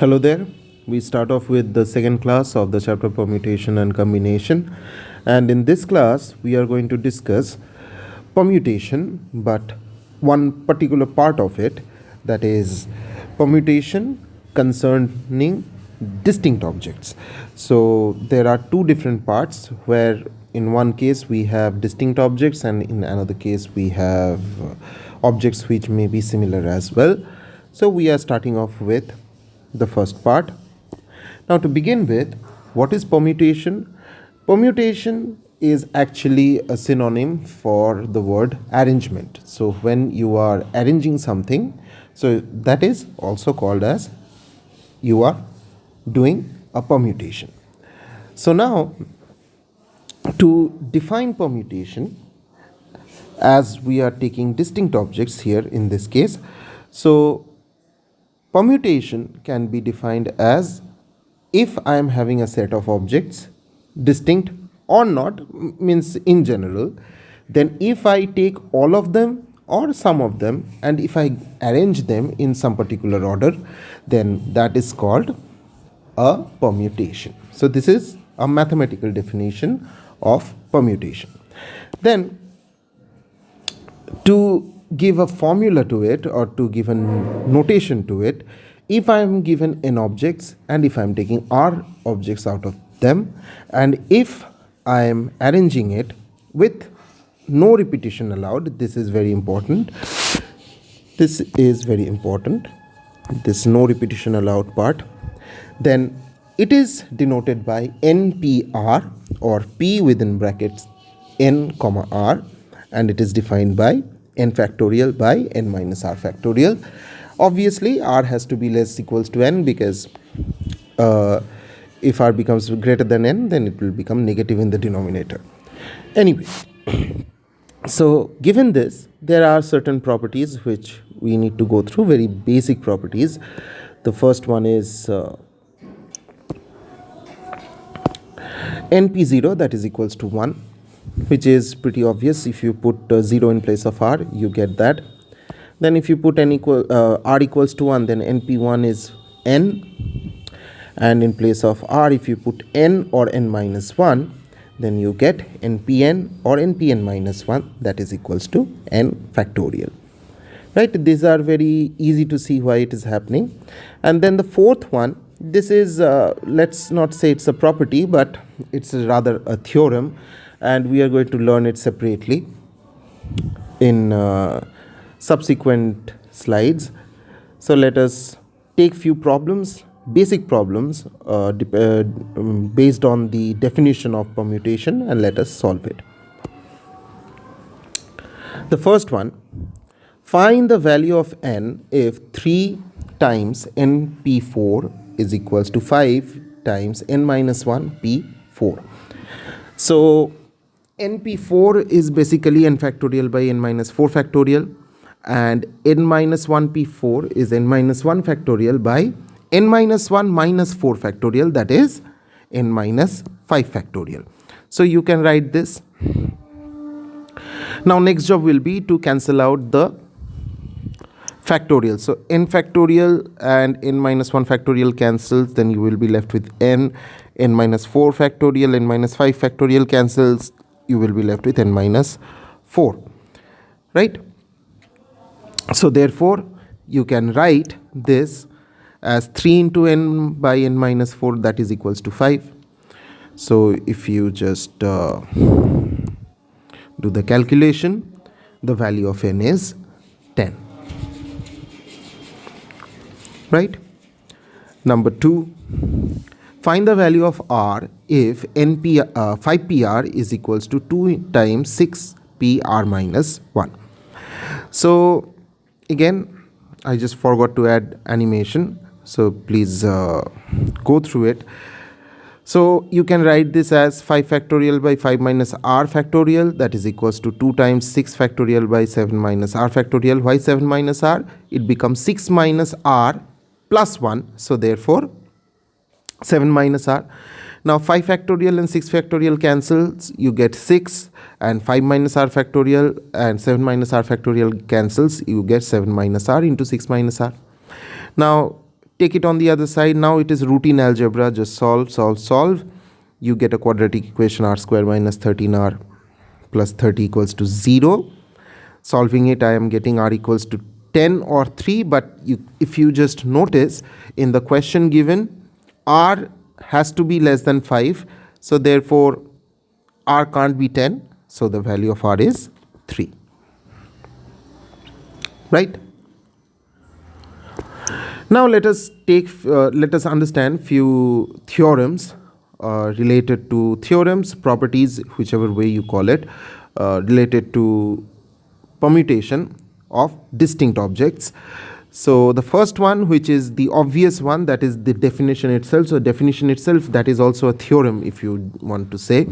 Hello there. We start off with the second class of the chapter Permutation and Combination. And in this class, we are going to discuss permutation, but one particular part of it, that is permutation concerning distinct objects. So there are two different parts where in one case we have distinct objects and in another case we have objects which may be similar as well. So we are starting off with the first part. Now, to begin with, what is permutation? Permutation is actually a synonym for the word arrangement. So when you are arranging something, so that is also called as you are doing a permutation. So now, to define permutation, as we are taking distinct objects here in this case, so permutation can be defined as if I am having a set of objects, distinct or not, means in general, then if I take all of them or some of them and if I arrange them in some particular order, then that is called a permutation. So this is a mathematical definition of permutation. Then to give a formula to it or to give a notation to it, if I am given n objects and if I am taking r objects out of them and if I am arranging it with no repetition allowed, this is very important. This is very important, this no repetition allowed part, then it is denoted by npr or p within brackets n comma r, and it is defined by n factorial by n minus r factorial. Obviously r has to be less equals to n because if r becomes greater than n, then it will become negative in the denominator. Anyway, so given this, there are certain properties which we need to go through, very basic properties. The first one is np0, that is equals to 1, which is pretty obvious. If you put 0 in place of r, you get that. Then if you put r equals to 1, then np1 is n, and in place of r, if you put n or n minus 1, then you get npn or npn minus 1, that is equals to n factorial. Right, these are very easy to see why it is happening. And then the fourth one, this is let's not say it's a property, but it's rather a theorem, and we are going to learn it separately in subsequent slides. So let us take few problems, basic problems based on the definition of permutation, and let us solve it. The first one, find the value of n if 3 times np4 is equals to 5 times n minus 1 p4. So np4 is basically n factorial by n minus 4 factorial, and n minus 1 p4 is n minus 1 factorial by n minus 1 minus 4 factorial, that is n minus 5 factorial. So you can write this. Now next job will be to cancel out the factorial. So n factorial and n minus 1 factorial cancels, then you will be left with n minus 4 factorial, n minus 5 factorial cancels, you will be left with n minus 4, right? So therefore you can write this as 3 into n by n minus 4, that is equals to 5. So if you just do the calculation, the value of n is 10. Right? Number 2, find the value of r if 5pr is equals to 2 times 6pr minus 1. So again, I just forgot to add animation, so please go through it. So you can write this as 5 factorial by 5 minus r factorial, that is equals to 2 times 6 factorial by 7 minus r factorial. Why 7 minus r? It becomes 6 minus r plus 1, so therefore 7 minus r. Now 5 factorial and 6 factorial cancels, you get 6, and 5 minus r factorial and 7 minus r factorial cancels, you get 7 minus r into 6 minus r. Now take it on the other side. Now it is routine algebra. Just solve. You get a quadratic equation r square minus 13r plus 30 equals to 0. Solving it, I am getting r equals to 10 or 3, but if you just notice in the question given, r has to be less than 5, so therefore r can't be 10, so the value of r is 3, right? Now let us understand few theorems related to theorems, properties, whichever way you call it, related to permutation of distinct objects. So the first one, which is the obvious one, that is the definition itself. So definition itself, that is also a theorem if you want to say.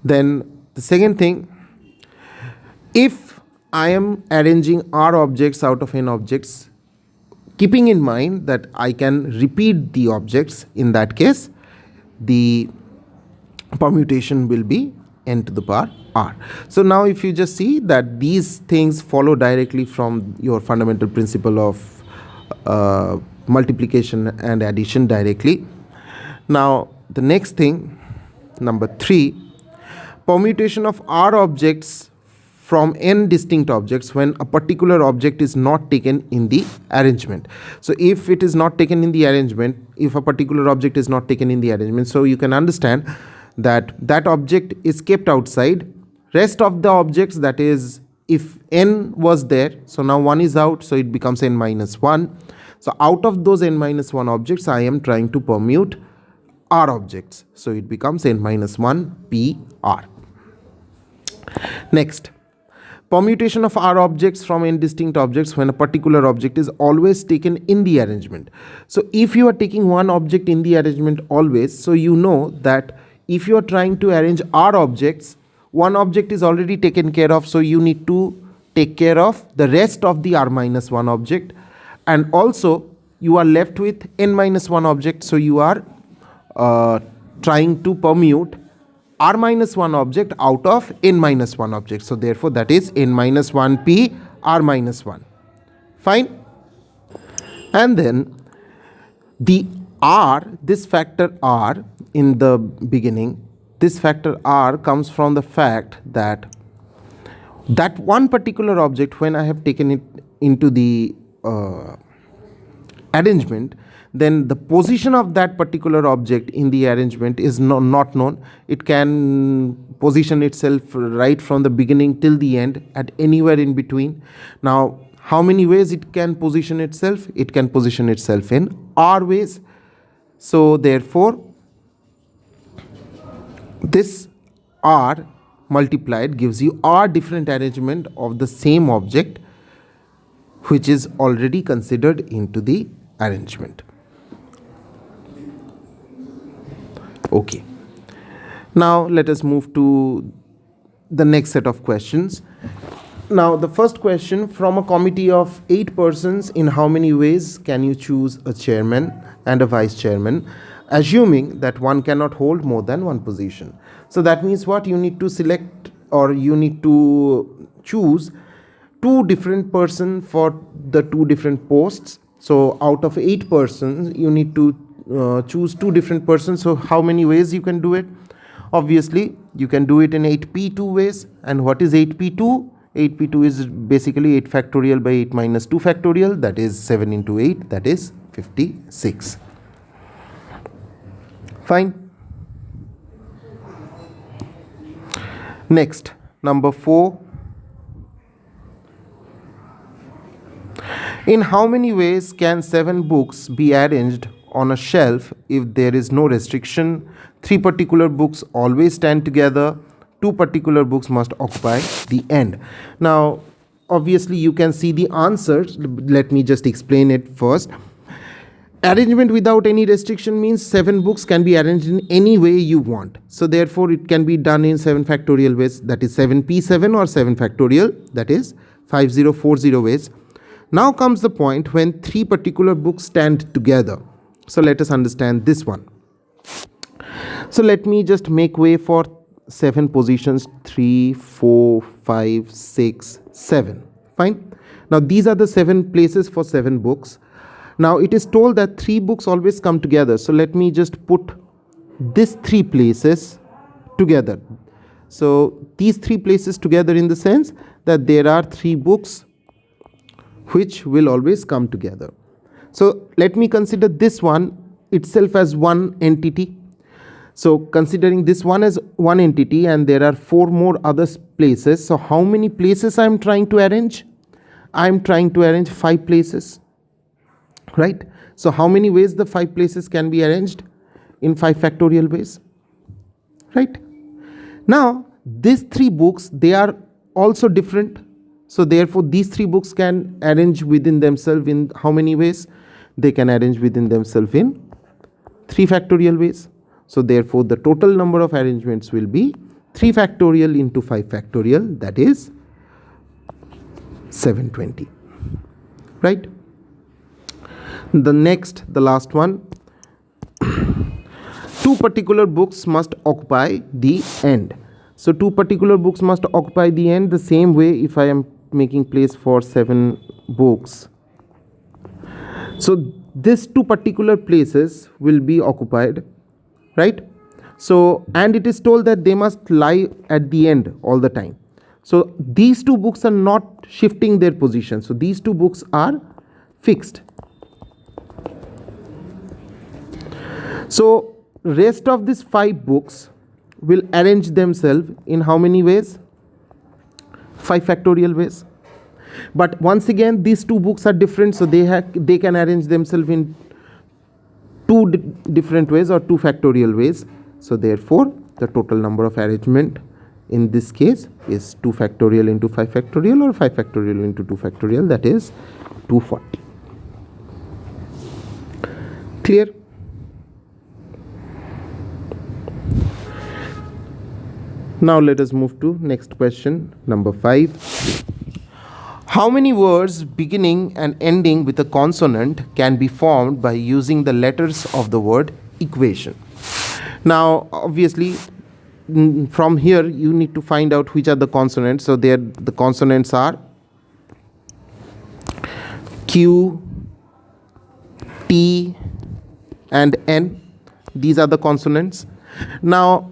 Then the second thing, if I am arranging r objects out of n objects, keeping in mind that I can repeat the objects, in that case the permutation will be n to the power r. So now if you just see that these things follow directly from your fundamental principle of multiplication and addition directly. Now the next thing, number 3, permutation of r objects from n distinct objects when a particular object is not taken in the arrangement. So if it is not taken in the arrangement, if a particular object is not taken in the arrangement, so you can understand that that object is kept outside. Rest of the objects, that is, if n was there, so now 1 is out, so it becomes n minus 1. So out of those n minus 1 objects, I am trying to permute r objects, so it becomes n minus 1 p r. Next, permutation of r objects from n distinct objects when a particular object is always taken in the arrangement. So if you are taking one object in the arrangement always, so you know that if you are trying to arrange r objects, one object is already taken care of, so you need to take care of the rest of the r minus 1 object, and also you are left with n minus 1 object, so you are trying to permute r minus 1 object out of n minus 1 object. So therefore that is n minus 1 p r minus 1. Fine. And then the r, this factor r in the beginning, this factor r comes from the fact that that one particular object, when I have taken it into the arrangement, then the position of that particular object in the arrangement is not known. It can position itself right from the beginning till the end at anywhere in between. Now how many ways it can position itself? It can position itself in r ways. So therefore this r multiplied gives you r different arrangement of the same object which is already considered into the arrangement. Okay, now let us move to the next set of questions. Now the first question, from a committee of 8 persons, in how many ways can you choose a chairman and a vice chairman, assuming that one cannot hold more than one position? So that means what? You need to select, or you need to choose 2 different persons for the 2 different posts. So out of 8 persons you need to choose 2 different persons. So how many ways you can do it? Obviously you can do it in 8p 2 ways. And what is 8p2? 8p2 is basically 8 factorial by 8 minus 2 factorial, that is 7 into 8, that is 56. Fine. Next, number 4. In how many ways can 7 books be arranged on a shelf if there is no restriction? 3 particular books always stand together. 2 particular books must occupy the end. Now obviously you can see the answers. Let me just explain it first. Arrangement without any restriction means 7 books can be arranged in any way you want. So therefore it can be done in 7 factorial ways, that is 7p7, or 7 factorial, that is 5040 ways. Now comes the point when 3 particular books stand together. So let us understand this one. So let me just make way for 7 positions, 3, 4, 5, 6, 7. Fine. Now these are the 7 places for 7 books. Now it is told that 3 books always come together. So let me just put these 3 places together. So these 3 places together in the sense that there are 3 books which will always come together. So let me consider this one itself as one entity. So considering this one as one entity, and there are 4 more other places. So how many places I am trying to arrange? I am trying to arrange 5 places, right? So how many ways the 5 places can be arranged? In 5 factorial ways, right? Now these 3 books, they are also different. So therefore these 3 books can arrange within themselves in how many ways? They can arrange within themselves in 3 factorial ways. So therefore the total number of arrangements will be 3 factorial into 5 factorial, that is 720, right? The last one, 2 particular books must occupy the end. So 2 particular books must occupy the end. The same way, if I am making place for 7 books, so these 2 particular places will be occupied, right? So, and it is told that they must lie at the end all the time. So these 2 books are not shifting their position. So these 2 books are fixed. So rest of these 5 books will arrange themselves in how many ways? 5 factorial ways. But once again, these 2 books are different, so they can arrange themselves in 2 different ways or 2 factorial ways. So therefore the total number of arrangement in this case is 2 factorial into 5 factorial or 5 factorial into 2 factorial, that is 240. Clear? Now let us move to next question, number 5. How many words beginning and ending with a consonant can be formed by using the letters of the word equation? Now obviously from here you need to find out which are the consonants. So there the consonants are Q, T and N. These are the consonants. Now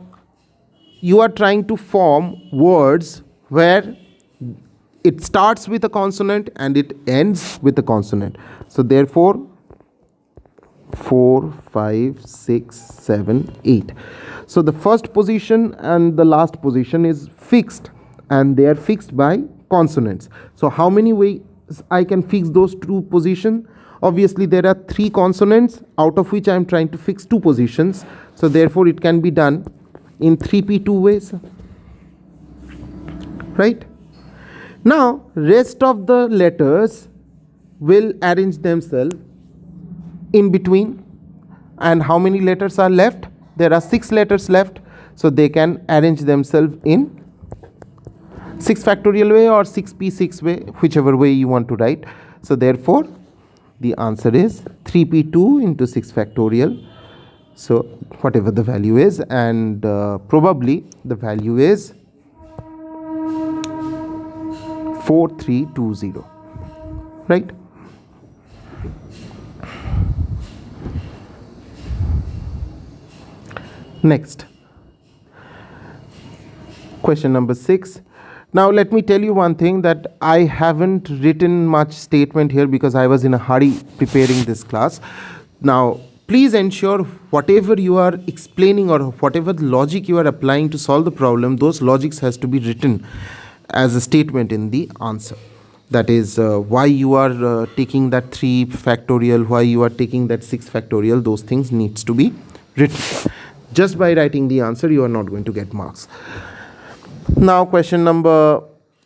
you are trying to form words where it starts with a consonant and it ends with a consonant. So therefore 4, 5, 6, 7, 8. So the first position and the last position is fixed, and they are fixed by consonants. So how many ways I can fix those 2 positions? Obviously there are 3 consonants, out of which I am trying to fix 2 positions. So therefore it can be done in 3p 2 ways, right? Now rest of the letters will arrange themselves in between. And how many letters are left? There are 6 letters left, so they can arrange themselves in 6 factorial way or 6p 6 way, whichever way you want to write. So therefore the answer is 3p2 into 6 factorial. So whatever the value is, and probably the value is 4320, right? Next, question number 6. Now let me tell you one thing, that I haven't written much statement here because I was in a hurry preparing this class. Now please ensure whatever you are explaining or whatever logic you are applying to solve the problem, those logics has to be written as a statement in the answer. That is why you are taking that 3 factorial, why you are taking that 6 factorial, those things needs to be written. Just by writing the answer you are not going to get marks. Now question number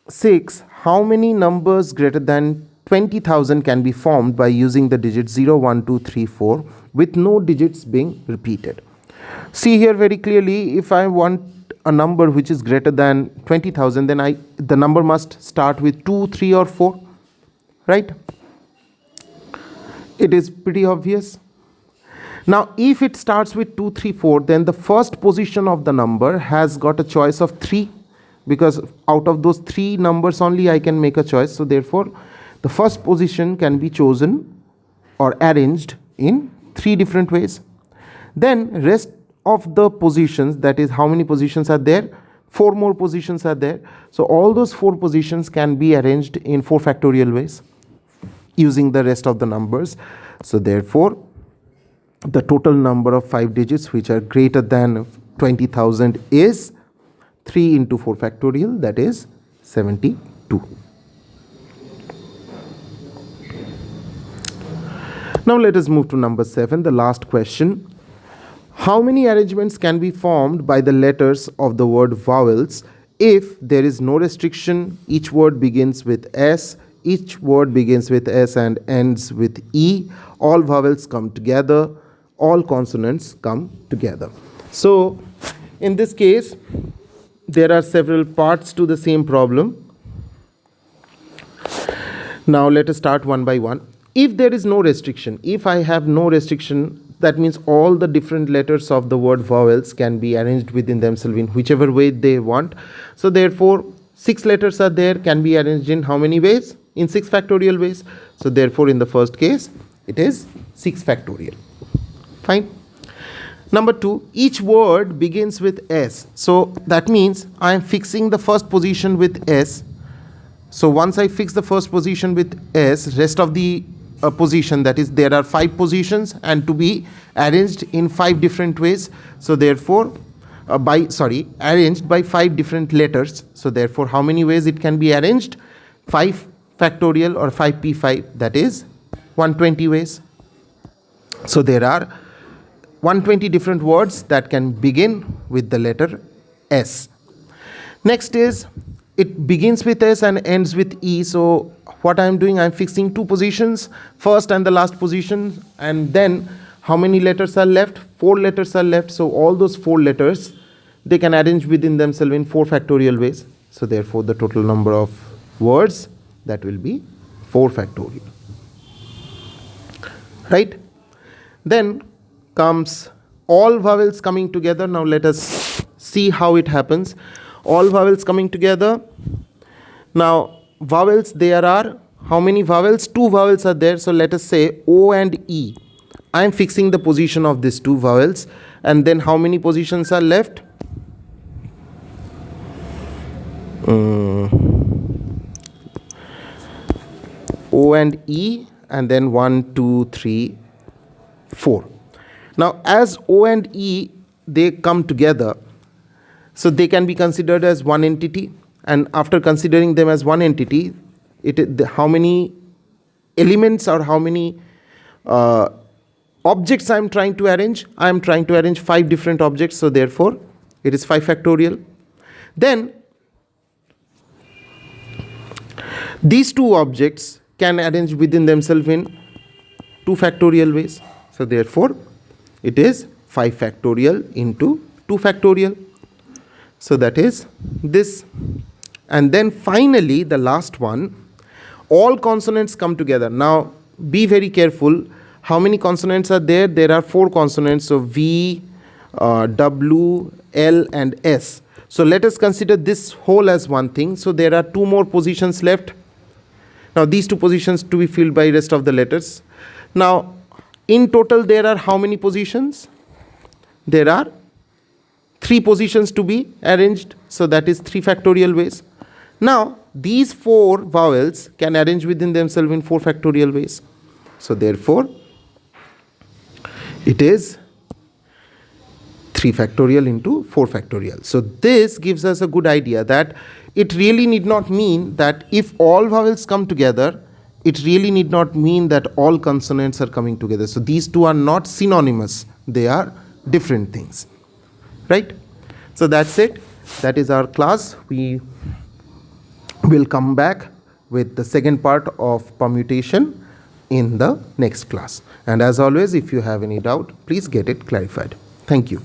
6. How many numbers greater than 20,000 can be formed by using the digits 0, 1, 2, 3, 4 with no digits being repeated? See here very clearly, if I want a number which is greater than 20,000, then the number must start with 2, 3 or 4, right? It is pretty obvious. Now if it starts with 2, 3, 4, then the first position of the number has got a choice of 3, because out of those 3 numbers only I can make a choice. So therefore the first position can be chosen or arranged in 3 different ways. Then rest of the positions, that is how many positions are there, 4 more positions are there. So all those 4 positions can be arranged in 4 factorial ways using the rest of the numbers. So therefore the total number of 5 digits which are greater than 20,000 is 3 into 4 factorial, that is 72. Now let us move to number 7, the last question. How many arrangements can be formed by the letters of the word vowels if there is no restriction, each word begins with S, each word begins with S and ends with E, all vowels come together, all consonants come together? So in this case, there are several parts to the same problem. Now let us start one by one. If there is no restriction, if I have no restriction, that means all the different letters of the word vowels can be arranged within themselves in whichever way they want. So therefore 6 letters are there, can be arranged in how many ways? In 6 factorial ways. So therefore in the first case it is 6 factorial. Fine. Number 2, each word begins with S. So that means I am fixing the first position with S. So once I fix the first position with S, rest of the position, that is there are 5 positions and to be arranged in 5 different ways. So therefore arranged by 5 different letters. So therefore how many ways it can be arranged? 5 factorial or 5p5, that is 120 ways. So there are 120 different words that can begin with the letter S. Next is it begins with S and ends with E. So what I am doing, I am fixing 2 positions, first and the last position, and then how many letters are left? 4 letters are left. So all those 4 letters, they can arrange within themselves in 4 factorial ways. So therefore the total number of words, that will be 4 factorial. Right? Then comes all vowels coming together. Now let us see how it happens. All vowels coming together. Now vowels, there are how many vowels? 2 vowels are there. So let us say O and E. I am fixing the position of these 2 vowels, and then how many positions are left? O and E, and then 1, 2, 3, 4. Now as O and E, they come together, so they can be considered as one entity, and after considering them as one entity, how many elements or how many objects I am trying to arrange? I am trying to arrange 5 different objects, so therefore it is 5 factorial. Then these 2 objects can arrange within themselves in 2 factorial ways. So therefore it is 5 factorial into 2 factorial. So that is this. And then finally the last one, all consonants come together. Now be very careful. How many consonants are there? There are 4 consonants. So V, W, L and S. So let us consider this whole as one thing. So there are 2 more positions left. Now these 2 positions to be filled by rest of the letters. Now in total there are how many positions? There are 3 positions to be arranged. So that is 3 factorial ways. Now these 4 vowels can arrange within themselves in 4 factorial ways. So therefore it is 3 factorial into 4 factorial. So this gives us a good idea that it really need not mean that if all vowels come together, it really need not mean that all consonants are coming together. So these 2 are not synonymous. They are different things. Right? So that's it. That is our class. We will come back with the second part of permutation in the next class. And as always, if you have any doubt, please get it clarified. Thank you.